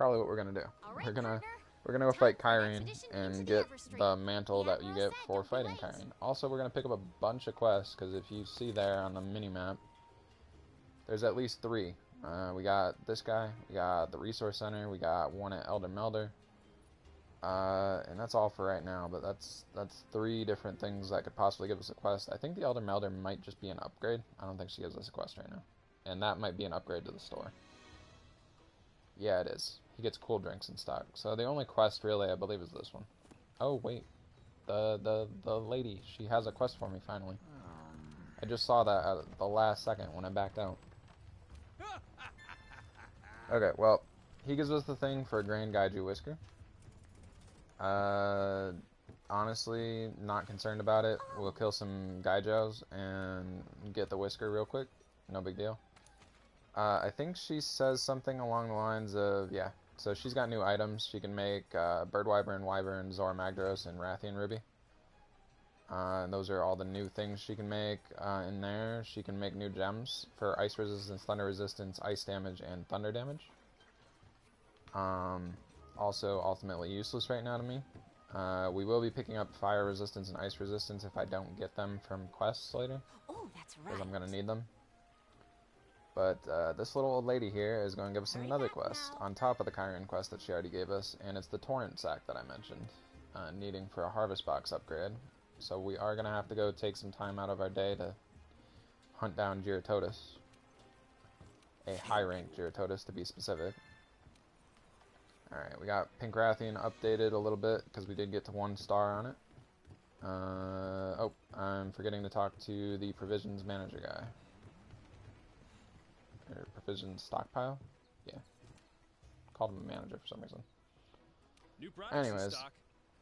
probably what we're gonna do. Alright, We're gonna go fight Kyrene and get the mantle that you get for fighting Kyrene. Also, we're gonna pick up a bunch of quests, because if you see there on the mini-map, there's at least 3. We got this guy, we got the Resource Center, we got one at Elder Melder. And that's all for right now, but that's 3 different things that could possibly give us a quest. I think the Elder Melder might just be an upgrade. I don't think she gives us a quest right now. And that might be an upgrade to the store. Yeah, it is. He gets cool drinks in stock. So the only quest really, I believe, is this one. Oh, wait. The lady, she has a quest for me, finally. I just saw that at the last second when I backed out. Okay, well, he gives us the thing for a Grand Gaiju Whisker. Honestly, not concerned about it. We'll kill some Gaijos and get the Whisker real quick. No big deal. I think she says something along the lines of, yeah, so she's got new items. She can make Bird Wyvern, Wyvern, Zora Magdaros, and Rathian Ruby. And those are all the new things she can make in there. She can make new gems for Ice Resistance, Thunder Resistance, Ice Damage, and Thunder Damage. Also ultimately useless right now to me. We will be picking up Fire Resistance and Ice Resistance if I don't get them from quests later. Oh, that's right. Because I'm going to need them. But this little old lady here is going to give us another quest on top of the Kyrene quest that she already gave us, and it's the Torrent Sack that I mentioned, needing for a Harvest Box upgrade. So we are going to have to go take some time out of our day to hunt down Giratotus. A high-ranked Giratotus, to be specific. Alright, we got Pink Rathian updated a little bit, because we did get to 1 star on it. Oh, I'm forgetting to talk to the Provisions Manager guy. Or Provisions Stockpile? Yeah. Called him a manager for some reason. Anyways,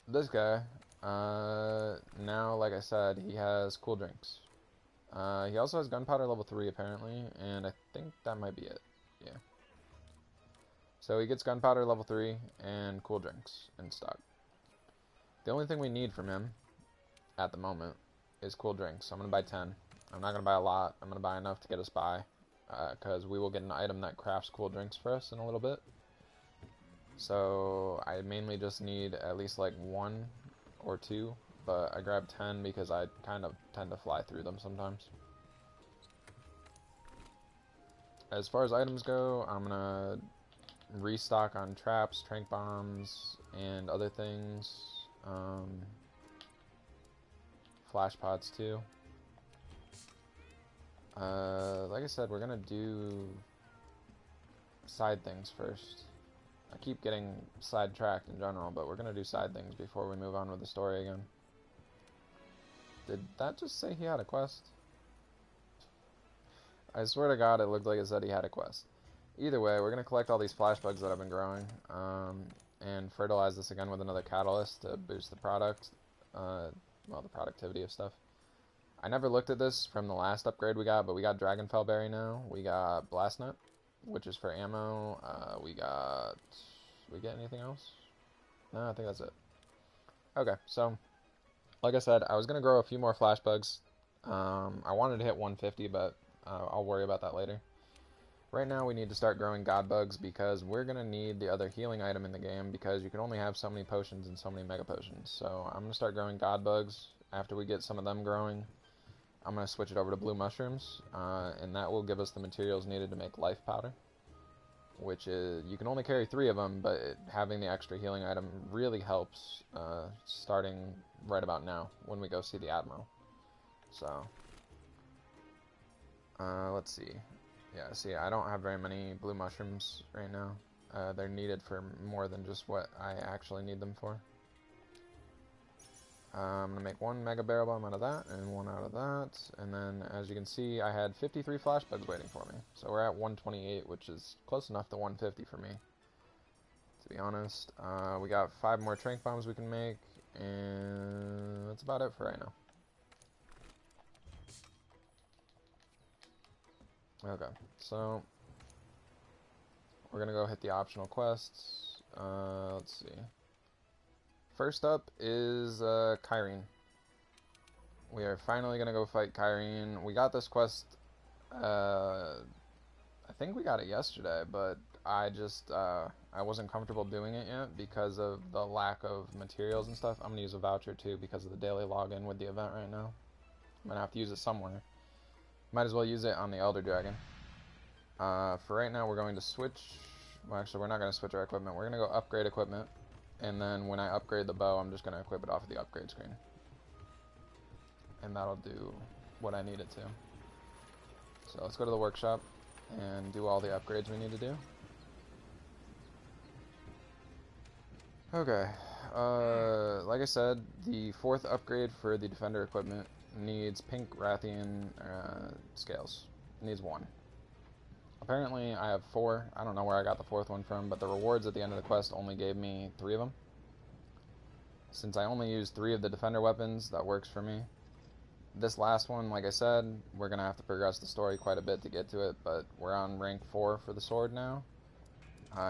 this guy, now, like I said, he has cool drinks. He also has gunpowder level 3 apparently, and I think that might be it. Yeah. So he gets gunpowder level 3 and cool drinks in stock. The only thing we need from him at the moment is cool drinks. So I'm going to buy 10. I'm not going to buy a lot. I'm going to buy enough to get us by, because we will get an item that crafts cool drinks for us in a little bit. So I mainly just need at least like 1 or 2, but I grabbed 10 because I kind of tend to fly through them sometimes. As far as items go, I'm going to restock on traps, trank bombs, and other things. Flash pods too. Like I said, we're gonna do side things first. I keep getting sidetracked in general, but we're gonna do side things before we move on with the story again. Did that just say he had a quest? I swear to God, it looked like it said he had a quest. Either way, we're going to collect all these flash bugs that I've been growing, and fertilize this again with another catalyst to boost the product, well, the productivity of stuff. I never looked at this from the last upgrade we got, but we got Dragonfell Berry now. We got Blast Nut, which is for ammo. We get anything else? No, I think that's it. Okay, so, like I said, I was going to grow a few more flash bugs. I wanted to hit 150, but I'll worry about that later. Right now we need to start growing god bugs because we're going to need the other healing item in the game, because you can only have so many potions and so many mega potions. So I'm going to start growing god bugs. After we get some of them growing, I'm going to switch it over to blue mushrooms, and that will give us the materials needed to make life powder, which is, you can only carry 3 of them, but having the extra healing item really helps, starting right about now when we go see the Admiral. So, let's see. Yeah, see, I don't have very many blue mushrooms right now. They're needed for more than just what I actually need them for. I'm going to make 1 Mega Barrel Bomb out of that, and 1 out of that. And then, as you can see, I had 53 flash bugs waiting for me. So we're at 128, which is close enough to 150 for me, to be honest. We got 5 more Trank Bombs we can make, and that's about it for right now. Okay, so we're gonna go hit the optional quests. Let's see. First up is Kyrene. We are finally gonna go fight Kyrene. We got this quest. I think we got it yesterday, but I just, I wasn't comfortable doing it yet because of the lack of materials and stuff. I'm gonna use a voucher too because of the daily login with the event right now. I'm gonna have to use it somewhere. Might as well use it on the Elder Dragon. For right now, we're going to switch. Well, actually, we're not going to switch our equipment. We're going to go upgrade equipment. And then when I upgrade the bow, I'm just going to equip it off of the upgrade screen. And that'll do what I need it to. So let's go to the workshop and do all the upgrades we need to do. Okay. Like I said, the 4th upgrade for the Defender equipment needs pink Rathian scales. It needs 1. Apparently I have 4. I don't know where I got the 4th one from, but the rewards at the end of the quest only gave me 3 of them. Since I only used 3 of the Defender weapons, that works for me. This last one, like I said, we're going to have to progress the story quite a bit to get to it, but we're on rank 4 for the sword now.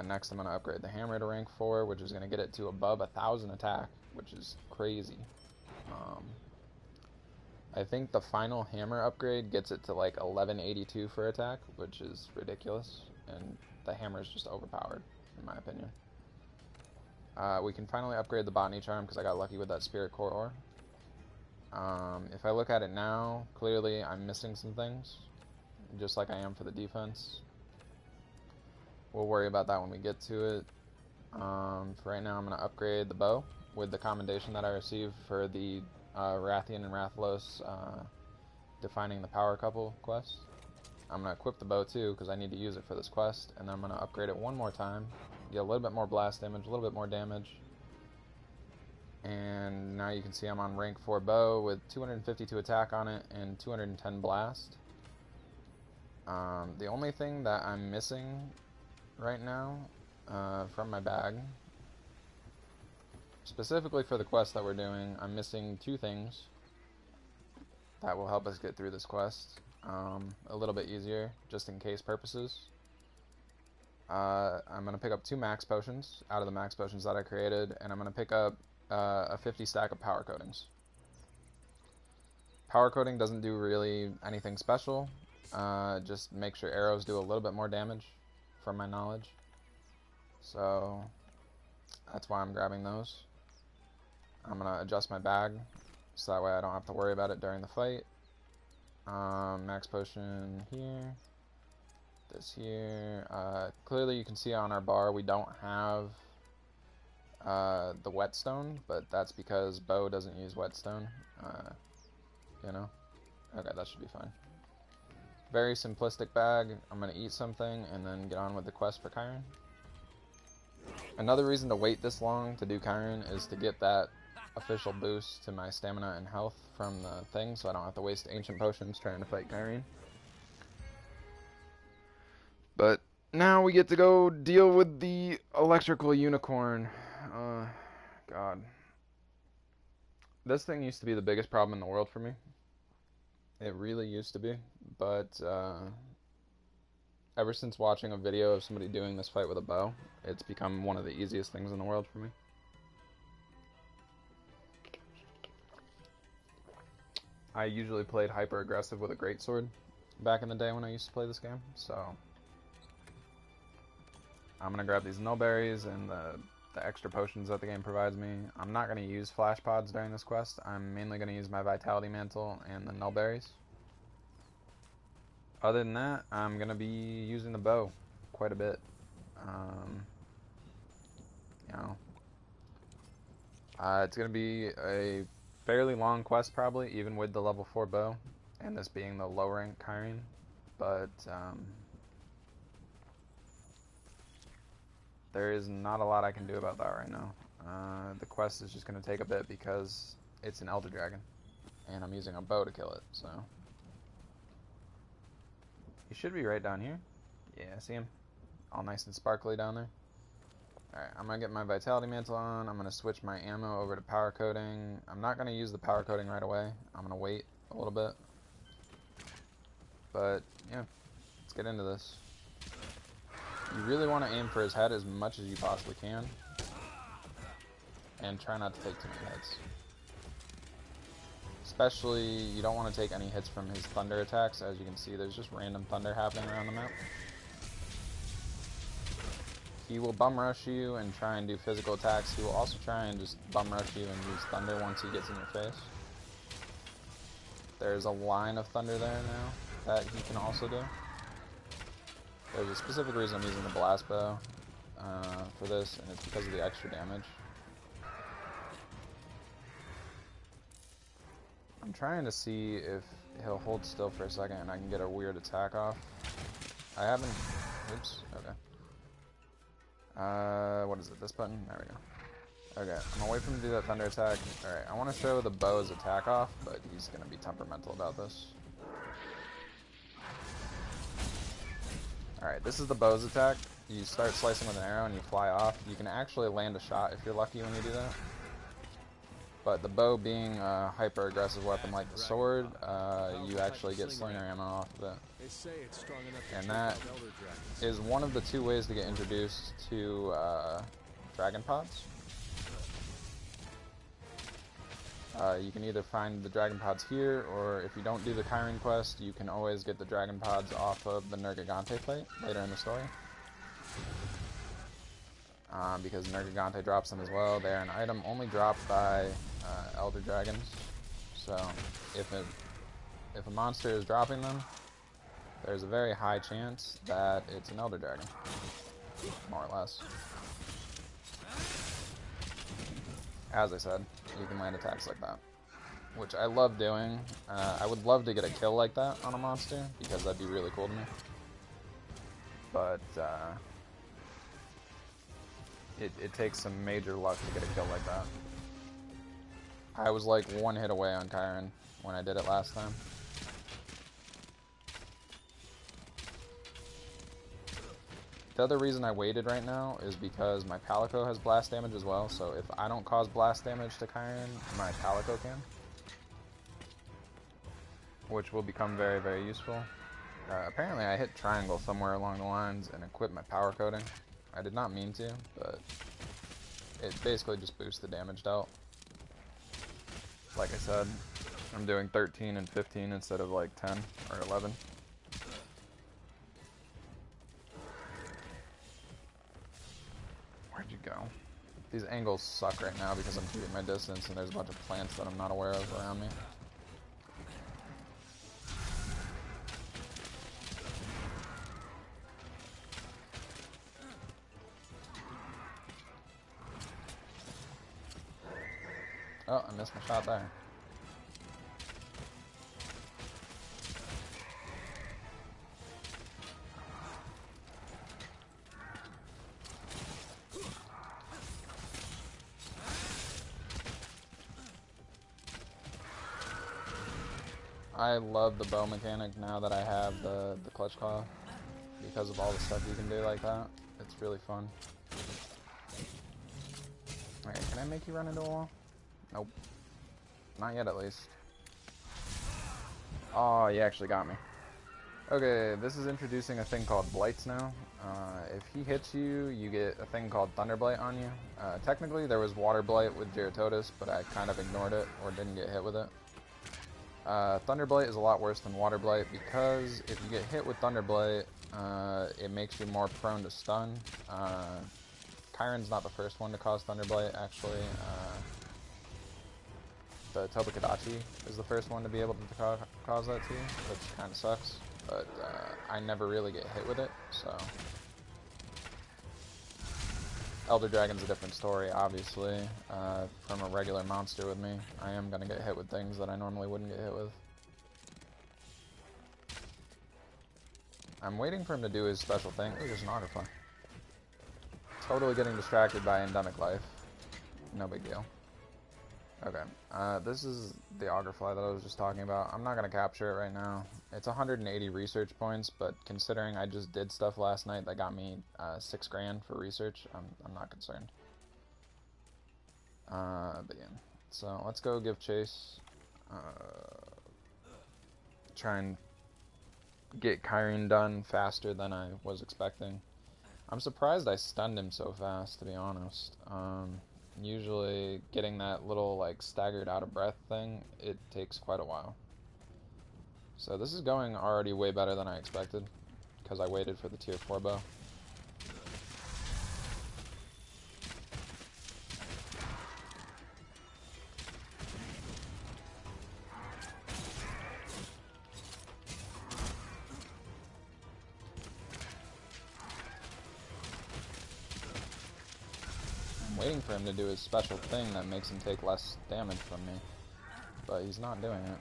Next I'm going to upgrade the hammer to rank 4, which is going to get it to above 1,000 attack, which is crazy. I think the final hammer upgrade gets it to like 1182 for attack, which is ridiculous, and the hammer is just overpowered, in my opinion. We can finally upgrade the botany charm because I got lucky with that spirit core ore. If I look at it now, clearly I'm missing some things, just like I am for the defense. We'll worry about that when we get to it. For right now, I'm going to upgrade the bow with the commendation that I received for the Rathian and Rathalos defining the power couple quest. I'm going to equip the bow too because I need to use it for this quest, and then I'm going to upgrade it one more time, get a little bit more blast damage, a little bit more damage, and now you can see I'm on rank 4 bow with 252 attack on it and 210 blast. The only thing that I'm missing right now from my bag, specifically for the quest that we're doing, I'm missing 2 things that will help us get through this quest a little bit easier, just in case purposes. I'm going to pick up 2 max potions out of the max potions that I created, and I'm going to pick up a 50 stack of power coatings. Power coating doesn't do really anything special, just make sure arrows do a little bit more damage from my knowledge. So that's why I'm grabbing those. I'm going to adjust my bag so that way I don't have to worry about it during the fight. Max potion here. This here. Clearly you can see on our bar we don't have the whetstone, but that's because bow doesn't use whetstone. You know? Okay, that should be fine. Very simplistic bag. I'm going to eat something and then get on with the quest for Chiron. Another reason to wait this long to do Chiron is to get that official boost to my stamina and health from the thing, so I don't have to waste ancient potions trying to fight Chiron. But now we get to go deal with the electrical unicorn. God. This thing used to be the biggest problem in the world for me. It really used to be, but ever since watching a video of somebody doing this fight with a bow, it's become one of the easiest things in the world for me. I usually played hyper aggressive with a greatsword back in the day when I used to play this game, so I'm gonna grab these null berries and the extra potions that the game provides me. I'm not gonna use flash pods during this quest. I'm mainly gonna use my vitality mantle and the null berries. Other than that, I'm gonna be using the bow quite a bit. You know, it's gonna be a fairly long quest probably, even with the level 4 bow, and this being the low rank Chiron, but there is not a lot I can do about that right now. The quest is just going to take a bit because it's an Elder Dragon, and I'm using a bow to kill it, so. He should be right down here. Yeah, see him? All nice and sparkly down there. Alright, I'm going to get my Vitality Mantle on. I'm going to switch my ammo over to Power Coating. I'm not going to use the Power Coating right away. I'm going to wait a little bit. But, yeah, let's get into this. You really want to aim for his head as much as you possibly can. And try not to take too many hits. Especially, you don't want to take any hits from his thunder attacks. As you can see, there's just random thunder happening around the map. he will bum rush you and try and do physical attacks. He will also try and just bum rush you and use thunder once he gets in your face. There's a line of thunder there now that he can also do. There's a specific reason I'm using the blast bow for this, and it's because of the extra damage. I'm trying to see if he'll hold still for a second and I can get a weird attack off. I haven't... Oops, okay. What is it, this button? There we go. Okay, I'm gonna wait for him to do that thunder attack. Alright, I want to show the bow's attack off, but he's gonna be temperamental about this. Alright, this is the bow's attack. You start slicing with an arrow and you fly off. You can actually land a shot if you're lucky when you do that. But the bow being a hyper-aggressive weapon like the sword, you actually get slinger ammo off of it. And that is one of the two ways to get introduced to dragon pods. You can either find the dragon pods here, or if you don't do the Chiron quest, you can always get the dragon pods off of the Nergigante fight later in the story. Because Nergigante drops them as well. They're an item only dropped by Elder Dragons. So if a monster is dropping them, there's a very high chance that it's an Elder Dragon, more or less. As I said, you can land attacks like that, which I love doing. I would love to get a kill like that on a monster, because that'd be really cool to me. But it takes some major luck to get a kill like that. I was like one hit away on Chiron when I did it last time. The other reason I waited right now is because my Palico has blast damage as well, so if I don't cause blast damage to Chiron, my Palico can. Which will become very, very useful. Apparently I hit triangle somewhere along the lines and equipped my power coating. I did not mean to, but it basically just boosts the damage dealt. Like I said, I'm doing 13 and 15 instead of like 10 or 11. Where'd you go? These angles suck right now because I'm keeping my distance and there's a bunch of plants that I'm not aware of around me. Oh, I missed my shot there. I love the bow mechanic now that I have the clutch claw, because of all the stuff you can do like that. It's really fun. Alright, can I make you run into a wall? Nope. Not yet, at least. Oh, you actually got me. Okay, this is introducing a thing called Blights now. If he hits you, you get a thing called Thunder Blight on you. Technically, there was Water Blight with Geratotus, but I kind of ignored it, or didn't get hit with it. Thunder Blight is a lot worse than Water Blight, because if you get hit with Thunder Blight, it makes you more prone to stun. Chiron's not the first one to cause Thunder Blight, actually. The Tobakadachi is the first one to be able to cause that to you, which kind of sucks, but I never really get hit with it, so. Elder Dragon's a different story, obviously, from a regular monster with me. I am going to get hit with things that I normally wouldn't get hit with. I'm waiting for him to do his special thing. Ooh, there's an Augerfly. Totally getting distracted by endemic life. No big deal. Okay, this is the Augerfly that I was just talking about. I'm not going to capture it right now. It's 180 research points, but considering I just did stuff last night that got me 6 grand for research, I'm not concerned. But yeah, so let's go give chase. Try and get Chiron done faster than I was expecting. I'm surprised I stunned him so fast, to be honest. Usually getting that little like staggered out of breath thing, it takes quite a while. So this is going already way better than I expected, because I waited for the tier 4 bow. waiting for him to do his special thing that makes him take less damage from me. But he's not doing it.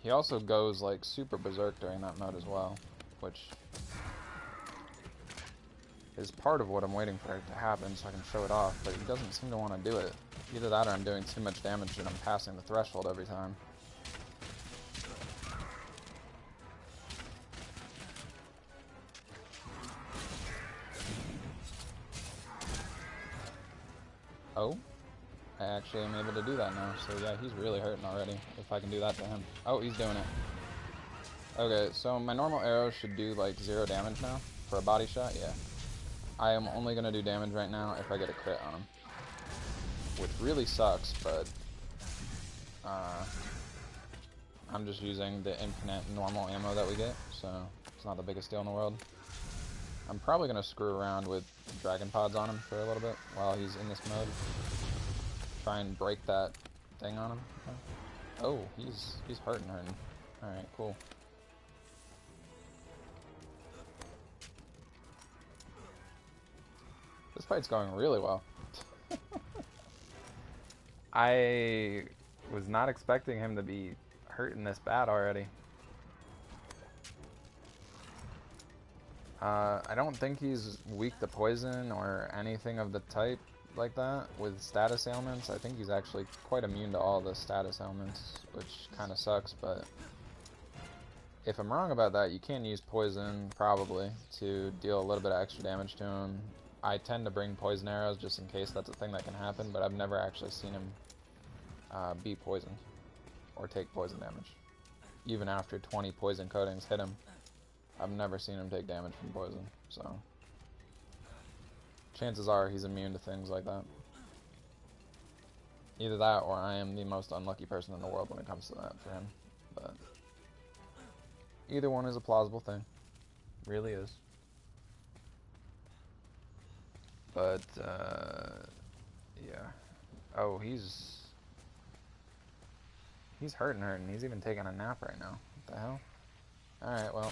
He also goes like super berserk during that mode as well, which is part of what I'm waiting for it to happen so I can show it off, but he doesn't seem to want to do it. Either that or I'm doing too much damage and I'm passing the threshold every time. Oh? I actually am able to do that now, so yeah, he's really hurting already, if I can do that to him. Oh, he's doing it. Okay, so my normal arrows should do like 0 damage now, for a body shot, yeah. I am only going to do damage right now if I get a crit on him. Which really sucks, but I'm just using the infinite normal ammo that we get, so it's not the biggest deal in the world. I'm probably going to screw around with dragon pods on him for a little bit while he's in this mode. Try and break that thing on him. Oh, he's hurting. Alright, cool. This fight's going really well. I was not expecting him to be hurting this bad already. I don't think he's weak to poison or anything of the type like that with status ailments. I think he's actually quite immune to all the status ailments, which kind of sucks, but if I'm wrong about that, you can use poison, probably, to deal a little bit of extra damage to him. I tend to bring poison arrows just in case that's a thing that can happen, but I've never actually seen him be poisoned or take poison damage. Even after 20 poison coatings hit him, I've never seen him take damage from poison, so chances are he's immune to things like that. Either that or I am the most unlucky person in the world when it comes to that for him, but either one is a plausible thing. Really is. But, yeah. Oh, he's hurting. He's even taking a nap right now. What the hell? Alright, well,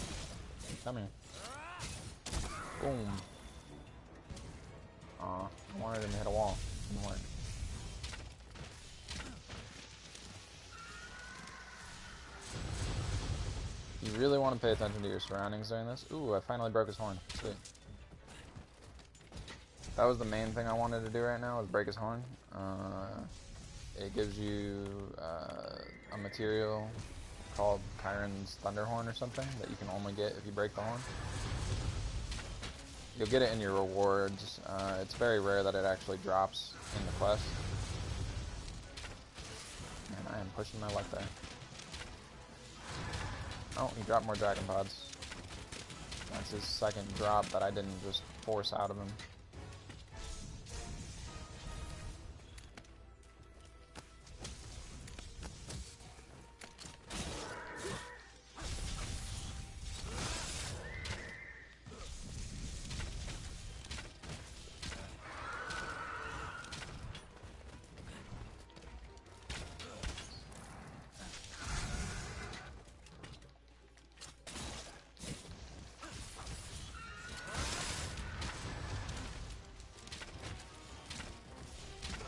come here. Boom. Aw, I wanted him to hit a wall. Didn't work. You really want to pay attention to your surroundings during this. Ooh, I finally broke his horn. Sweet. That was the main thing I wanted to do right now, was break his horn. It gives you a material called Chiron's Thunderhorn or something that you can only get if you break the horn. You'll get it in your rewards. It's very rare that it actually drops in the quest. Man, I am pushing my luck there. Oh, he dropped more dragon pods. That's his second drop that I didn't just force out of him.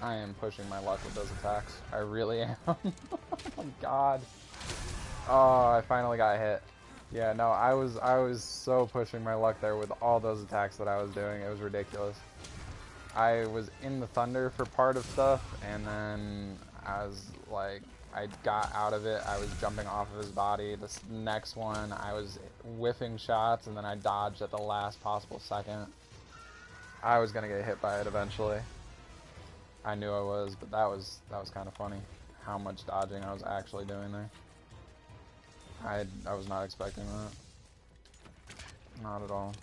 I am pushing my luck with those attacks. I really am. Oh my god. Oh, I finally got hit. Yeah, no, I was so pushing my luck there with all those attacks that I was doing. It was ridiculous. I was in the thunder for part of stuff, and then I was like, I got out of it. I was jumping off of his body. This next one, I was whiffing shots, and then I dodged at the last possible second. I was gonna get hit by it eventually. I knew I was, but that was kind of funny, how much dodging I was actually doing there. I was not expecting that. Not at all.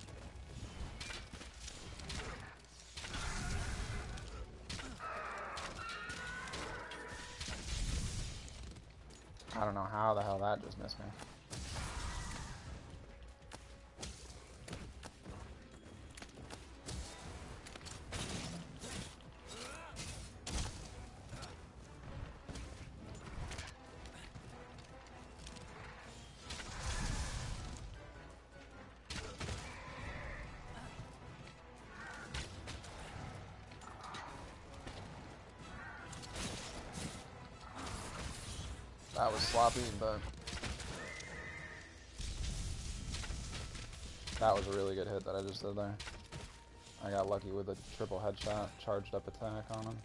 I don't know how the hell that just missed me. That was sloppy, but that was a really good hit that I just did there. I got lucky with a triple headshot, charged up attack on him.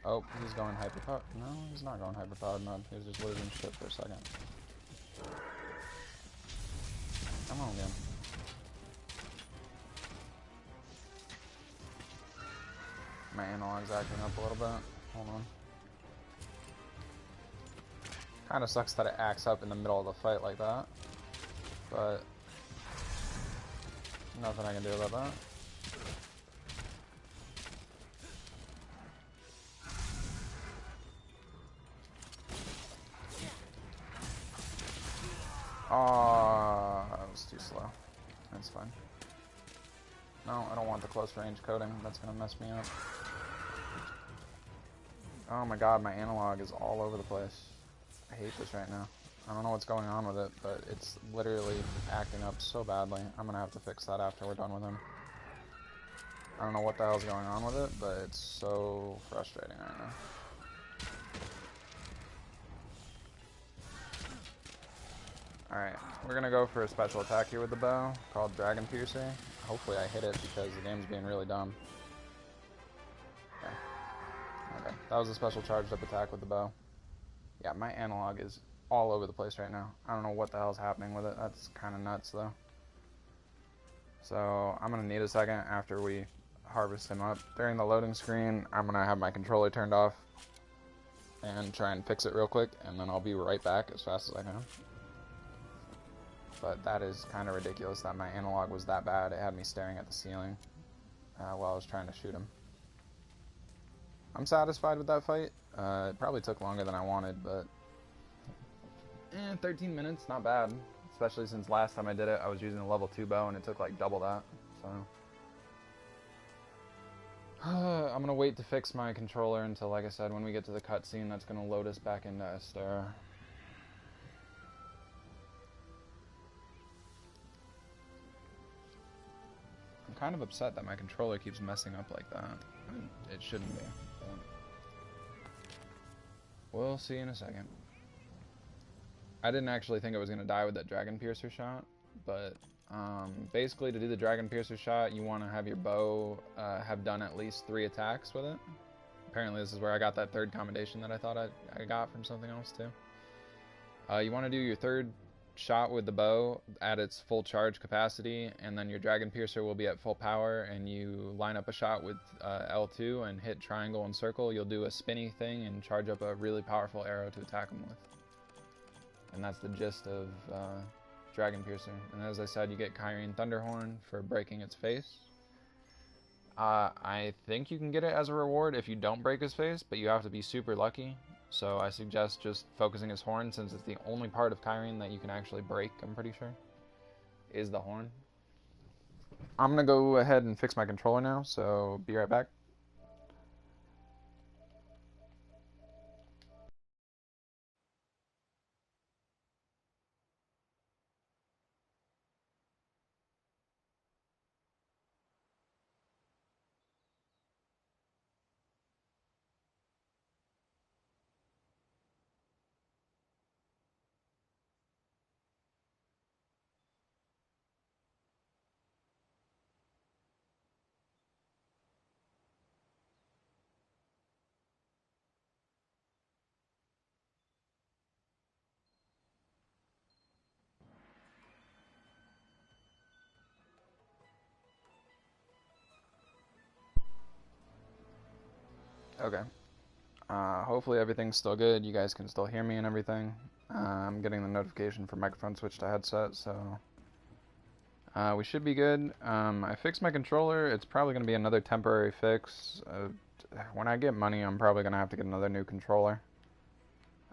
Oh, he's going hyperpowered. No, he's not going hyperpowered mode. He was just losing shit for a second. Come on again. My analog's acting up a little bit. Hold on. Kinda sucks that it acts up in the middle of the fight like that. But nothing I can do about that. Oh, that was too slow. That's fine. No, I don't want the close range coding. That's gonna mess me up. Oh my god, my analog is all over the place. I hate this right now. I don't know what's going on with it, but it's literally acting up so badly. I'm gonna have to fix that after we're done with him. I don't know what the hell's going on with it, but it's so frustrating right now. Alright, we're gonna go for a special attack here with the bow, called Dragon Piercer. Hopefully I hit it because the game's being really dumb. Okay, that was a special charged up attack with the bow. Yeah, my analog is all over the place right now. I don't know what the hell's happening with it. That's kind of nuts though. So I'm gonna need a second after we harvest him up. During the loading screen, I'm gonna have my controller turned off and try and fix it real quick, and then I'll be right back as fast as I can. But that is kind of ridiculous that my analog was that bad. It had me staring at the ceiling while I was trying to shoot him. I'm satisfied with that fight. It probably took longer than I wanted, but 13 minutes, not bad. Especially since last time I did it, I was using a level 2 bow and it took like double that. So I'm gonna wait to fix my controller until, like I said, when we get to the cutscene, that's gonna load us back into Esther. I'm kind of upset that my controller keeps messing up like that. I mean, it shouldn't be. But we'll see in a second. I didn't actually think I was going to die with that Dragon Piercer shot, but basically to do the Dragon Piercer shot, you want to have your bow have done at least 3 attacks with it. Apparently this is where I got that third commendation that I thought I got from something else too. You want to do your third shot with the bow at its full charge capacity, and then your Dragon Piercer will be at full power, and you line up a shot with L2 and hit triangle and circle. You'll do a spinny thing and charge up a really powerful arrow to attack them with. And that's the gist of Dragon Piercer. And as I said, you get Kyrene Thunderhorn for breaking its face. I think you can get it as a reward if you don't break his face, but you have to be super lucky. So I suggest just focusing his horn, since it's the only part of Kyrene that you can actually break, I'm pretty sure, is the horn. I'm gonna go ahead and fix my controller now, so be right back. Okay. Hopefully everything's still good. You guys can still hear me and everything. I'm getting the notification for microphone switch to headset, so we should be good. I fixed my controller. It's probably going to be another temporary fix. When I get money, I'm probably going to have to get another new controller.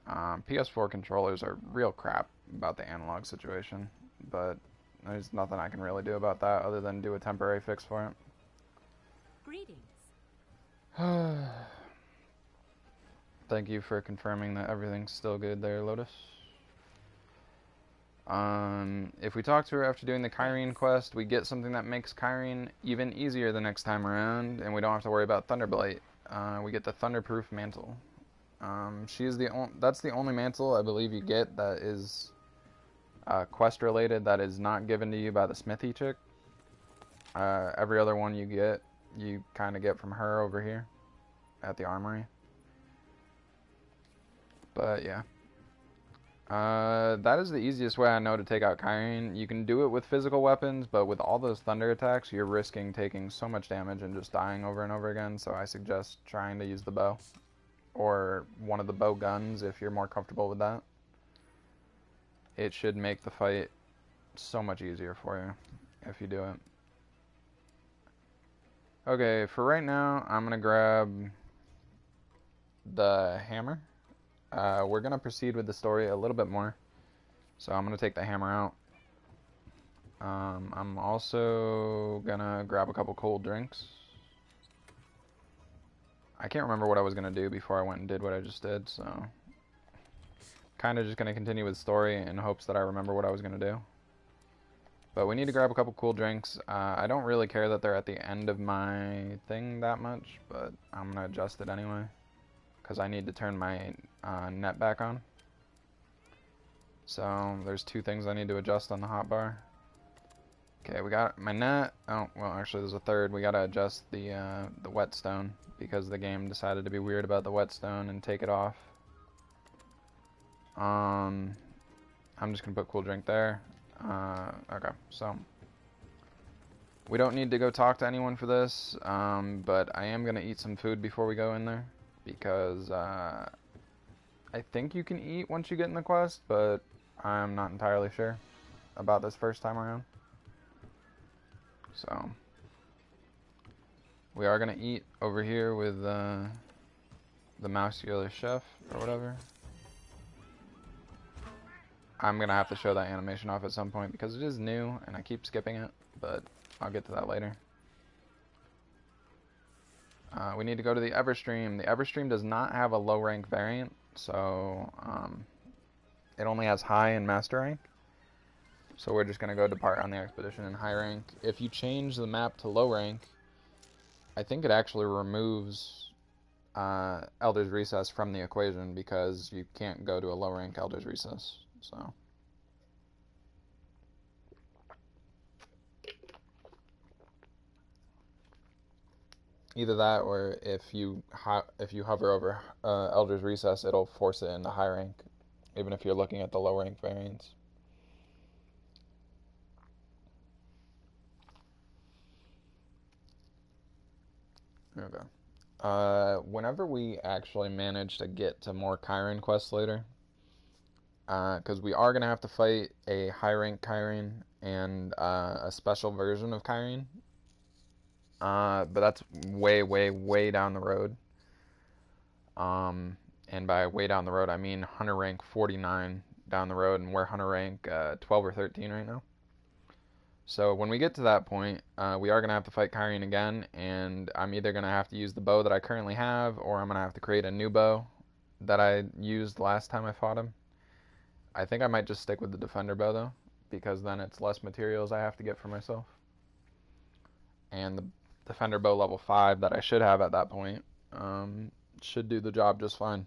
PS4 controllers are real crap about the analog situation, but there's nothing I can really do about that other than do a temporary fix for it. Greetings. Thank you for confirming that everything's still good there, Lotus. If we talk to her after doing the Kyrene quest, we get something that makes Kyrene even easier the next time around, and we don't have to worry about Thunderblight. We get the Thunderproof Mantle. That's the only mantle I believe you get that is quest related, that is not given to you by the smithy chick. Every other one you kind of get from her over here at the armory. But yeah. That is the easiest way I know to take out Kyrene. You can do it with physical weapons, but with all those thunder attacks, you're risking taking so much damage and just dying over and over again, so I suggest trying to use the bow. Or one of the bow guns if you're more comfortable with that. It should make the fight so much easier for you if you do it. Okay, for right now, I'm going to grab the hammer. We're going to proceed with the story a little bit more. So I'm going to take the hammer out. I'm also going to grab a couple cold drinks. I can't remember what I was going to do before I went and did what I just did, so... Kind of just going to continue with the story in hopes that I remember what I was going to do. But we need to grab a couple cool drinks. I don't really care that they're at the end of my thing that much, but I'm going to adjust it anyway. Because I need to turn my net back on. So there's two things I need to adjust on the hotbar. Okay, we got my net. Oh, well, actually there's a third. We got to adjust the whetstone because the game decided to be weird about the whetstone and take it off. I'm just going to put cool drink there. Okay, so we don't need to go talk to anyone for this, but I am going to eat some food before we go in there, because I think you can eat once you get in the quest, but I'm not entirely sure about this first time around. So we are going to eat over here with the muscular chef or whatever. I'm going to have to show that animation off at some point because it is new and I keep skipping it, but I'll get to that later. We need to go to the Everstream. The Everstream does not have a low rank variant, so it only has high and master rank. So we're just going to go depart on the expedition in high rank. If you change the map to low rank, I think it actually removes Elder's Recess from the equation because you can't go to a low rank Elder's Recess. So either that, or if you hover over Elder's Recess, it'll force it into high rank, even if you're looking at the low rank variants. Okay. Whenever we actually manage to get to more Kyrene quests later, because we are going to have to fight a high rank Kyrene and a special version of Kyrene. But that's way, way, way down the road. And by way down the road, I mean Hunter rank 49 down the road, and we're Hunter rank 12 or 13 right now. So when we get to that point, we are going to have to fight Kyrene again, and I'm either going to have to use the bow that I currently have, or I'm going to have to create a new bow that I used last time I fought him. I think I might just stick with the Defender bow, though, because then it's less materials I have to get for myself. And the Defender bow level 5 that I should have at that point should do the job just fine.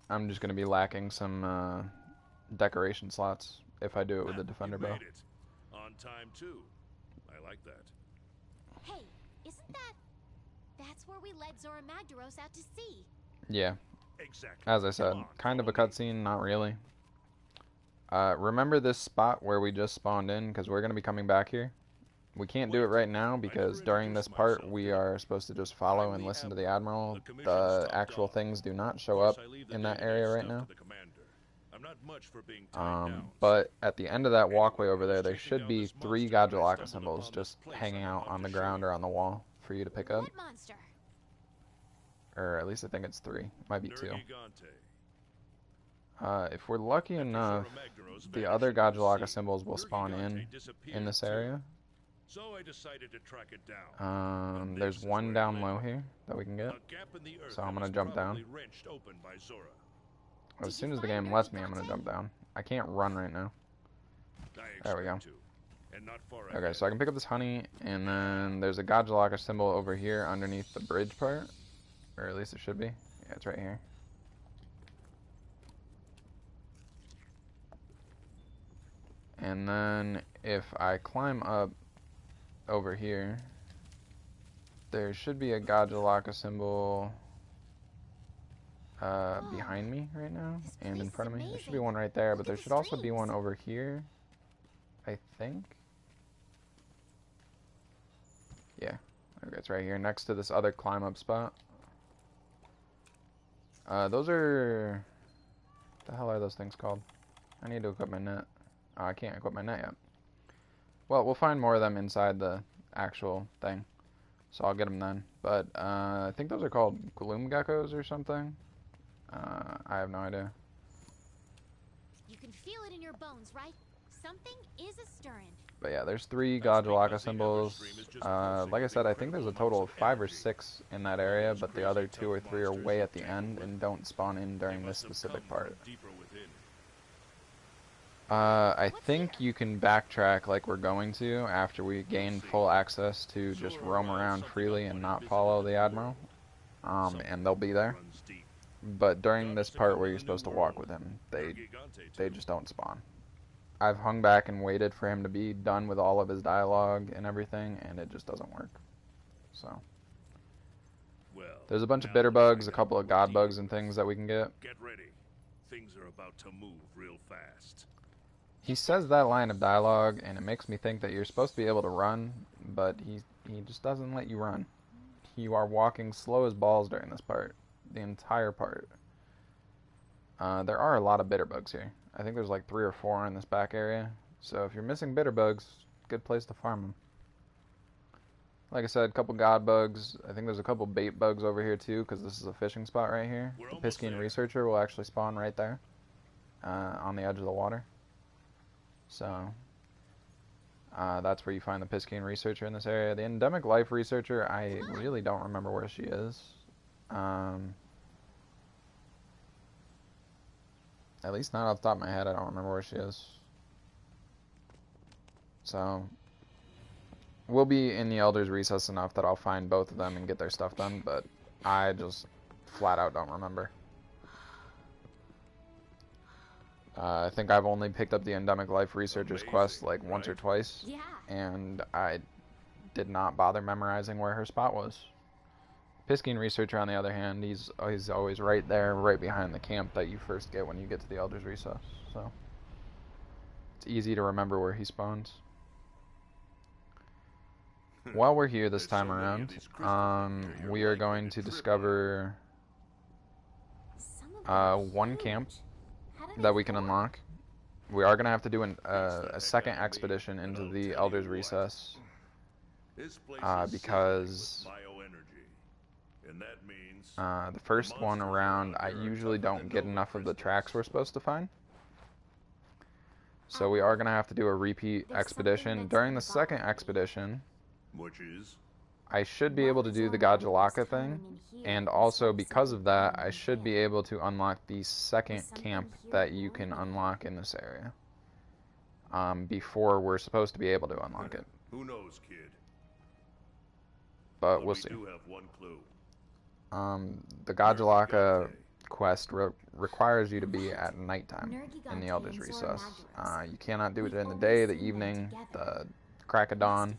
I'm just going to be lacking some decoration slots if I do it with the Defender bow. Made it. On time, too. I like that. Hey, isn't that's where we led Zora Magdaros out to sea? Yeah. Exactly. As I said, kind of a cutscene, not really. Remember this spot where we just spawned in, because we're going to be coming back here. We can't do it right now because during this part we are supposed to just follow and listen to the Admiral. The actual things do not show up in that area right now. But at the end of that walkway over there should be 3 Gadjalaka symbols just hanging out on the ground or on the wall for you to pick up. Or at least I think it's 3. Might be 2. If we're lucky enough, the other Gadjalaka symbols will spawn in this area. So I decided to track it down. There's one down low here that we can get. So I'm gonna jump down. As soon as the game lets me, I'm gonna jump down. I can't run right now. There we go. Okay, so I can pick up this honey, and then there's a Godjalaka symbol over here underneath the bridge part. Or at least it should be. Yeah, it's right here. And then if I climb up over here, there should be a Godjalaka symbol behind me right now and in front of me. There should be one right there, but there should also be one over here, I think. Yeah, okay, it's right here next to this other climb up spot. Those are... What the hell are those things called? I need to equip my net. Oh, I can't equip my net yet. Well, we'll find more of them inside the actual thing, so I'll get them then. But I think those are called gloom geckos or something. I have no idea. You can feel it in your bones, right? Something is a stirring. But yeah, there's 3 Godjalaka symbols. Like I said, I think there's a total of 5 or 6 in that area, but the other 2 or 3 are way at the end and don't spawn in during this specific part. I think you can backtrack like we're going to after we gain full access to just roam around freely and not follow the Admiral. And they'll be there. But during this part where you're supposed to walk with him, they just don't spawn. I've hung back and waited for him to be done with all of his dialogue and everything, and it just doesn't work. So there's a bunch of bitter bugs, a couple of god bugs and things that we can get. Get ready. Things are about to move real fast. He says that line of dialogue, and it makes me think that you're supposed to be able to run, but he just doesn't let you run. You are walking slow as balls during this part, the entire part. There are a lot of bitter bugs here. I think there's like 3 or 4 in this back area, so if you're missing bitter bugs, good place to farm them. Like I said, a couple god bugs. I think there's a couple bait bugs over here too, because this is a fishing spot right here. The Piscean Researcher will actually spawn right there, on the edge of the water. So, that's where you find the Piscean Researcher in this area. The Endemic Life Researcher, I really don't remember where she is. At least not off the top of my head, I don't remember where she is. So, we'll be in the Elder's Recess enough that I'll find both of them and get their stuff done, but I just flat out don't remember. I think I've only picked up the Endemic Life Researcher's quest like once or twice, and I did not bother memorizing where her spot was. Piscean Researcher, on the other hand, he's always right there, right behind the camp that you first get when you get to the Elder's Recess, so it's easy to remember where he spawns. While we're here this time around, we are going to discover one camp that we can unlock. We are going to have to do a second expedition into the Elder's Recess, because the first one around, I usually don't get enough of the tracks we're supposed to find. So we are going to have to do a repeat expedition. During the second expedition, I should be able to do the Godjalaka thing, and also because of that, I should be able to unlock the second camp that you can unlock in this area, before we're supposed to be able to unlock it. Who knows, kid? But we'll see. We do have one clue. The Godjalaka quest requires you to be at nighttime in the Elder's Recess. You cannot do it in the day, the evening, the crack of dawn.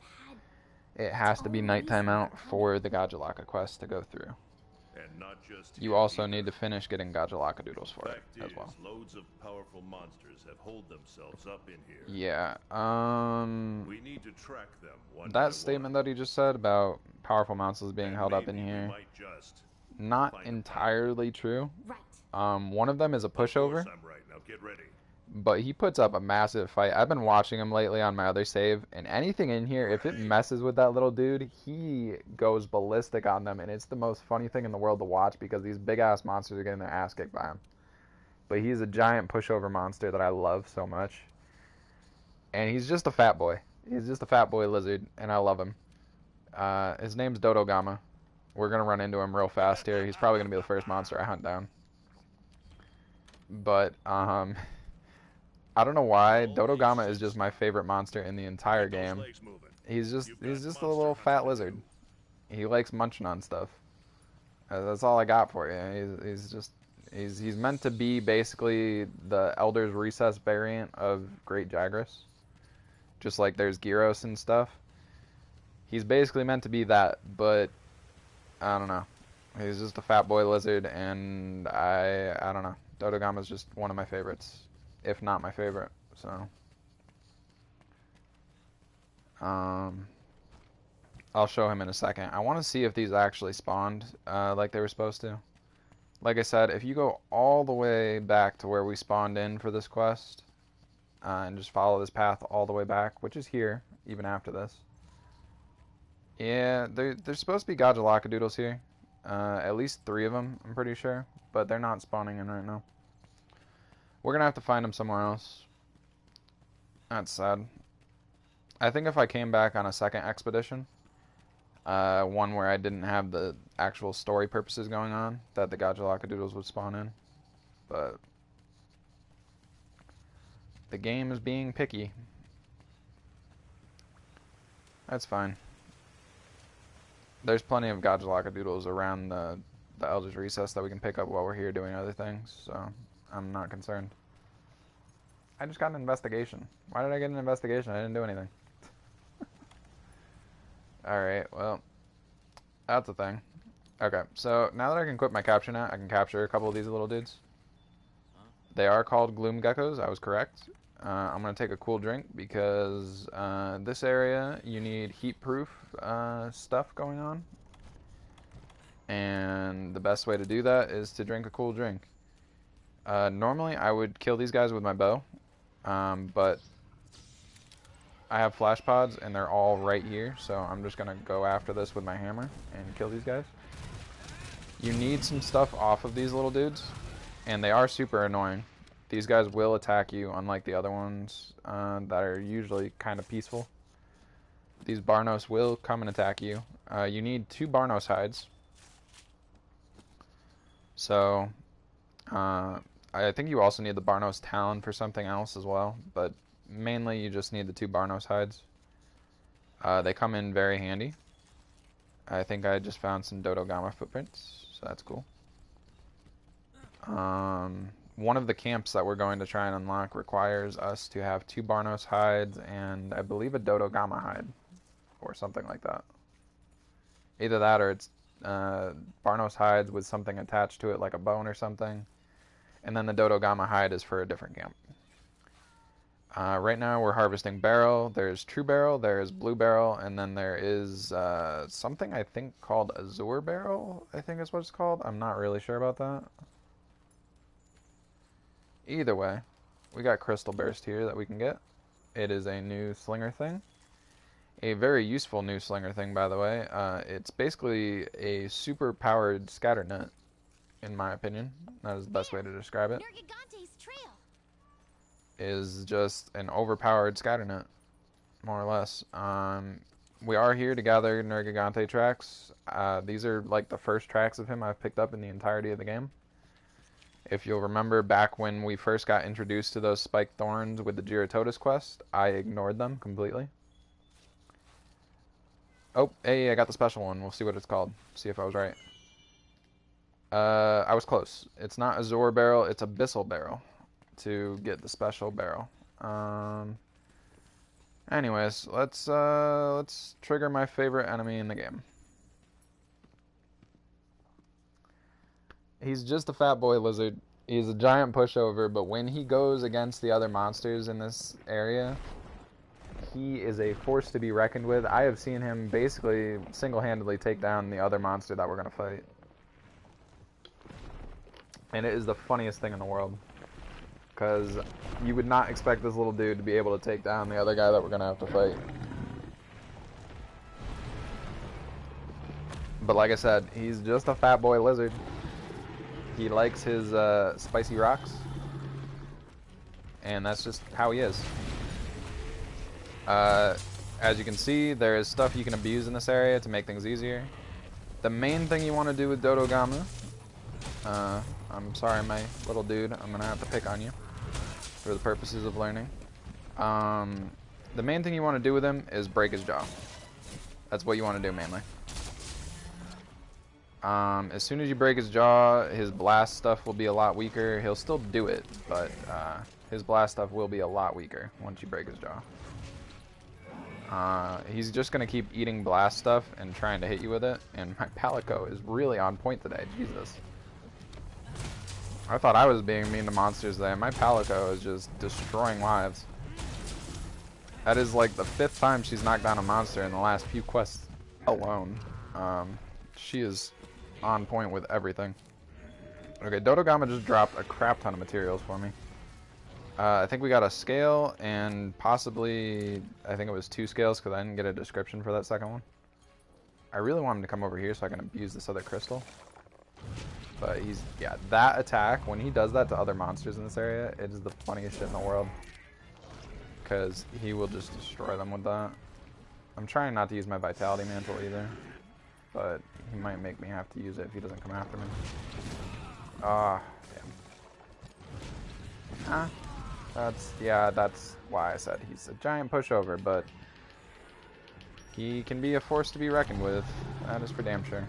It has to be nighttime out for the Godjalaka quest to go through. And not just you also need to finish getting Godjalaka doodles for it as well. Loads of powerful monsters have holed themselves up in here. Yeah, we need to track them. That statement that he just said about powerful monsters being held up in here, not entirely true. One of them is a pushover, but he puts up a massive fight. I've been watching him lately on my other save, and anything in here, if it messes with that little dude, he goes ballistic on them, and it's the most funny thing in the world to watch because these big-ass monsters are getting their ass kicked by him. But he's a giant pushover monster that I love so much. And he's just a fat boy. He's just a fat boy lizard, and I love him. His name's Dodogama. We're going to run into him real fast here. He's probably going to be the first monster I hunt down. but I don't know why Dodogama is just my favorite monster in the entire game. He's just a little fat lizard. He likes munching on stuff. That's all I got for you. He's meant to be basically the Elder's Recess variant of Great Jagras. Just like there's Gyros and stuff. He's basically meant to be that, but I don't know. He's just a fat boy lizard, and I don't know. Dodogama's just one of my favorites, if not my favorite. So, I'll show him in a second. I want to see if these actually spawned like they were supposed to. Like I said, if you go all the way back to where we spawned in for this quest, and just follow this path all the way back, which is here, even after this. Yeah, there's supposed to be Gajalacadoodles here. At least 3 of them, I'm pretty sure. But they're not spawning in right now. We're gonna have to find them somewhere else. That's sad. I think if I came back on a second expedition, one where I didn't have the actual story purposes going on, that the Gajalacadoodles would spawn in. But the game is being picky. That's fine. There's plenty of Gajalacadoodles around the Elder's Recess that we can pick up while we're here doing other things, so I'm not concerned. I just got an investigation. Why did I get an investigation? I didn't do anything. Alright, well, that's a thing. Okay, so now that I can quit my capture net, I can capture a couple of these little dudes. They are called Gloom Geckos, I was correct. I'm going to take a cool drink because this area, you need heat-proof stuff going on. And the best way to do that is to drink a cool drink. Normally, I would kill these guys with my bow, but I have flash pods, and they're all right here, so I'm just going to go after this with my hammer and kill these guys. You need some stuff off of these little dudes, and they are super annoying. These guys will attack you, unlike the other ones that are usually kind of peaceful. These Barnos will come and attack you. You need 2 Barnos hides. So, I think you also need the Barnos Talon for something else as well, but mainly you just need the 2 Barnos hides. They come in very handy. I think I just found some Dodogama footprints, so that's cool. One of the camps that we're going to try and unlock requires us to have 2 Barnos hides and I believe a Dodogama hide or something like that. Either that or it's Barnos hides with something attached to it like a bone or something, and then the Dodogama hide is for a different camp. Right now we're harvesting Beryl. There's True Beryl, there's Blue Beryl, and then there is something I think called Azure Beryl, I think is what it's called. I'm not really sure about that. Either way, we got Crystal Burst here that we can get. It is a new slinger thing. A very useful new slinger thing, by the way. It's basically a super powered scatter net, in my opinion. That is the best way to describe it. Nergigante's trail Is just an overpowered scatter net, more or less. We are here to gather Nergigante tracks. These are like the first tracks of him I've picked up in the entirety of the game. If you'll remember back when we first got introduced to those spiked thorns with the Giratotus quest, I ignored them completely. Oh, hey, I got the special one. We'll see what it's called. See if I was right. I was close. It's not Azure Barrel, it's Abyssal Barrel to get the special barrel. Anyways, let's trigger my favorite enemy in the game. He's just a fat boy lizard. He's a giant pushover, but when he goes against the other monsters in this area, he is a force to be reckoned with. I have seen him basically single-handedly take down the other monster that we're going to fight. And it is the funniest thing in the world. Because you would not expect this little dude to be able to take down the other guy that we're going to have to fight. But like I said, he's just a fat boy lizard. He likes his spicy rocks. And that's just how he is. As you can see, there is stuff you can abuse in this area to make things easier. The main thing you want to do with Dodogama, I'm sorry, my little dude. I'm gonna have to pick on you for the purposes of learning. The main thing you want to do with him is break his jaw. That's what you want to do mainly. As soon as you break his jaw, his blast stuff will be a lot weaker. He'll still do it, but his blast stuff will be a lot weaker once you break his jaw. He's just going to keep eating blast stuff and trying to hit you with it, and my Palico is really on point today. Jesus. I thought I was being mean to monsters there. My Palico is just destroying lives. That is like the 5th time she's knocked down a monster in the last few quests alone. She is on point with everything. Okay, Dodogama just dropped a crap ton of materials for me. I think we got a scale and possibly, I think it was 2 scales because I didn't get a description for that second one. I really want him to come over here so I can abuse this other crystal. But he's, yeah, that attack, when he does that to other monsters in this area, it is the funniest shit in the world. Because he will just destroy them with that. I'm trying not to use my Vitality Mantle either. But he might make me have to use it if he doesn't come after me. Ah, damn. That's why I said he's a giant pushover, but he can be a force to be reckoned with. That is for damn sure.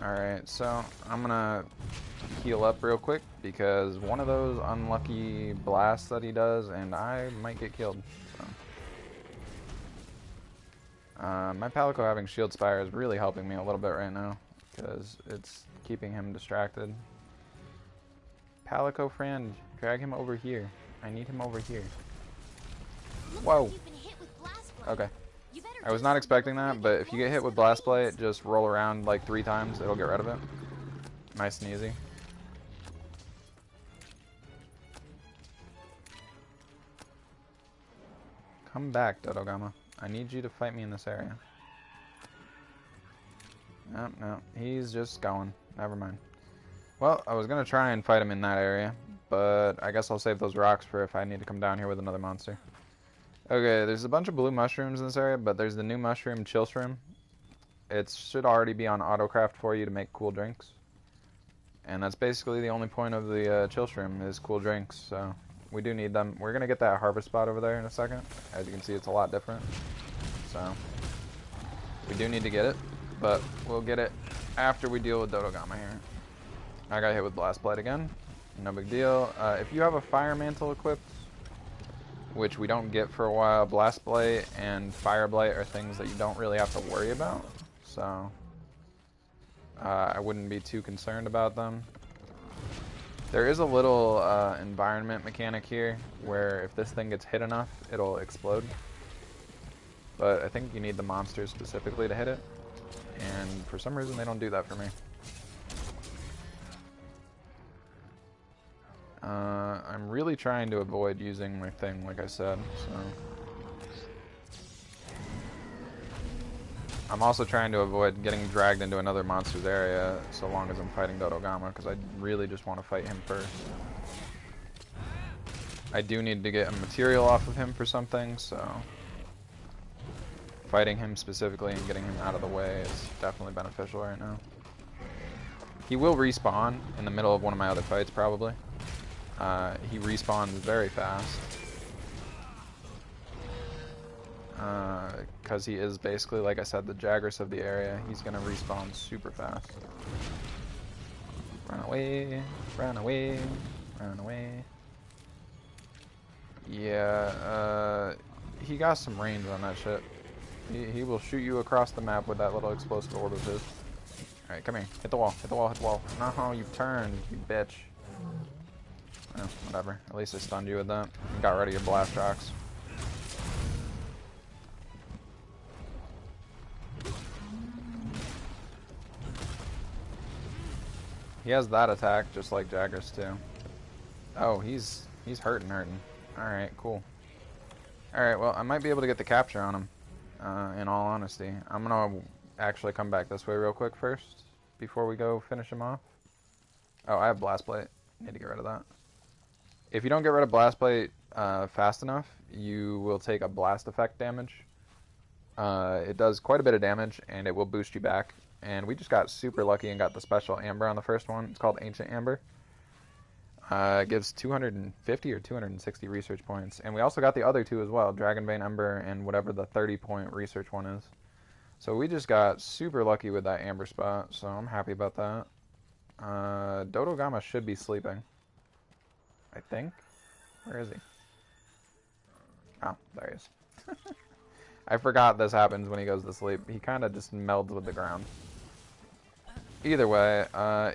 Alright, so I'm gonna heal up real quick because one of those unlucky blasts that he does and I might get killed. So. My Palico having Shield Spire is really helping me a little bit right now because it's keeping him distracted. Palico friend, drag him over here. I need him over here. Whoa. Okay. I was not expecting that, but if you get hit with Blast Blade, just roll around like 3 times. It'll get rid of it. Nice and easy. Come back, Dodogama. I need you to fight me in this area. No. He's just going. Never mind. Well, I was going to try and fight him in that area, but I guess I'll save those rocks for if I need to come down here with another monster. Okay, there's a bunch of blue mushrooms in this area, but there's the new mushroom, Chill Shroom. It should already be on autocraft for you to make cool drinks. And that's basically the only point of the Chill Shroom is cool drinks, so we do need them. We're going to get that harvest spot over there in a second. As you can see, it's a lot different. So, we do need to get it, but we'll get it after we deal with Dodogama here. I got hit with Blast Blade again. No big deal. If you have a Fire Mantle equipped, which we don't get for a while, Blast Blade and Fire Blade are things that you don't really have to worry about. So, I wouldn't be too concerned about them. There is a little environment mechanic here where if this thing gets hit enough, it'll explode. But I think you need the monsters specifically to hit it. And for some reason, they don't do that for me. I'm really trying to avoid using my thing, like I said, so... I'm also trying to avoid getting dragged into another monster's area so long as I'm fighting Dodogama, because I really just want to fight him first. I do need to get a material off of him for something, so... Fighting him specifically and getting him out of the way is definitely beneficial right now. He will respawn in the middle of one of my other fights, probably. He respawns very fast. Because he is basically, like I said, the Jagras of the area. He's going to respawn super fast. Run away, run away, run away. Yeah, he got some range on that shit. He will shoot you across the map with that little explosive orb of his. Alright, come here. Hit the wall, hit the wall, hit the wall. No, you've turned, you bitch. Oh, whatever. At least I stunned you with that. You got rid of your blast rocks. He has that attack, just like Jagras too. Oh, he's hurting. Alright, cool. Alright, well, I might be able to get the capture on him, in all honesty. I'm gonna actually come back this way real quick first, before we go finish him off. Oh, I have Blast Plate. Need to get rid of that. If you don't get rid of Blast Plate fast enough, you will take a blast effect damage. It does quite a bit of damage, and it will boost you back and we just got super lucky and got the special amber on the first one. It's called Ancient Amber. It gives 250 or 260 research points, and we also got the other two as well, Dragonbane Ember and whatever the 30-point research one is. So we just got super lucky with that amber spot, so I'm happy about that. Dodogama should be sleeping, I think. Where is he? Oh, there he is. I forgot this happens when he goes to sleep. He kind of just melds with the ground. Either way,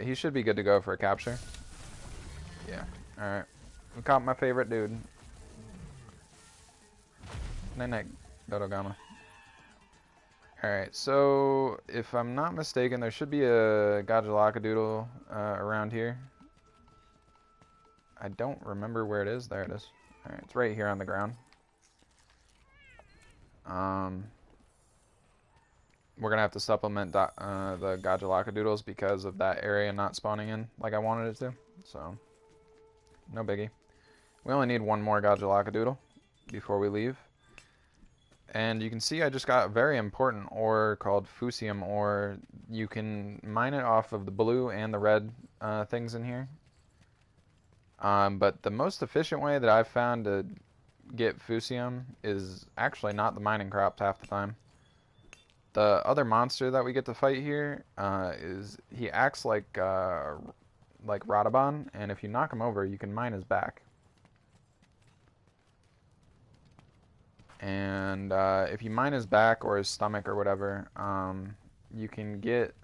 he should be good to go for a capture. Yeah, alright. We caught my favorite dude. Night-night, Dodogama. Alright, so if I'm not mistaken, there should be a Gajalacadoodle around here. I don't remember where it is. There it is. Alright, it's right here on the ground. We're going to have to supplement the Gajalacadoodles because of that area not spawning in like I wanted it to. So, no biggie. We only need one more Gajalacadoodle before we leave. And you can see I just got a very important ore called Fusium ore. You can mine it off of the blue and the red things in here. But the most efficient way that I've found to get Fusium is actually not the mining crops half the time. The other monster that we get to fight here he acts like Radabon, and if you knock him over, you can mine his back. And if you mine his back or his stomach or whatever, you can get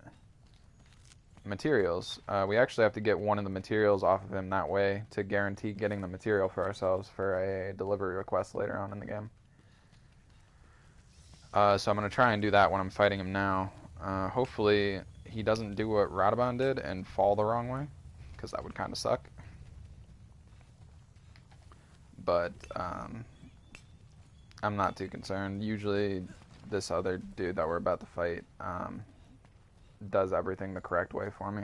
materials. We actually have to get one of the materials off of him that way to guarantee getting the material for ourselves for a delivery request later on in the game. So I'm going to try and do that when I'm fighting him now. Hopefully he doesn't do what Radabon did and fall the wrong way, because that would kind of suck. But I'm not too concerned. Usually this other dude that we're about to fight does everything the correct way for me.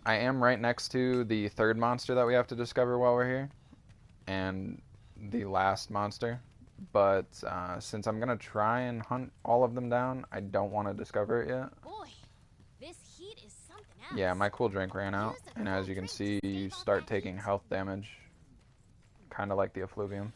I am right next to the third monster that we have to discover while we're here, and the last monster. But since I'm going to try and hunt all of them down, I don't want to discover it yet. Boy, this heat is something else. Yeah, my cool drink ran out, and as you can see, you start taking health damage, kind of like the effluvium.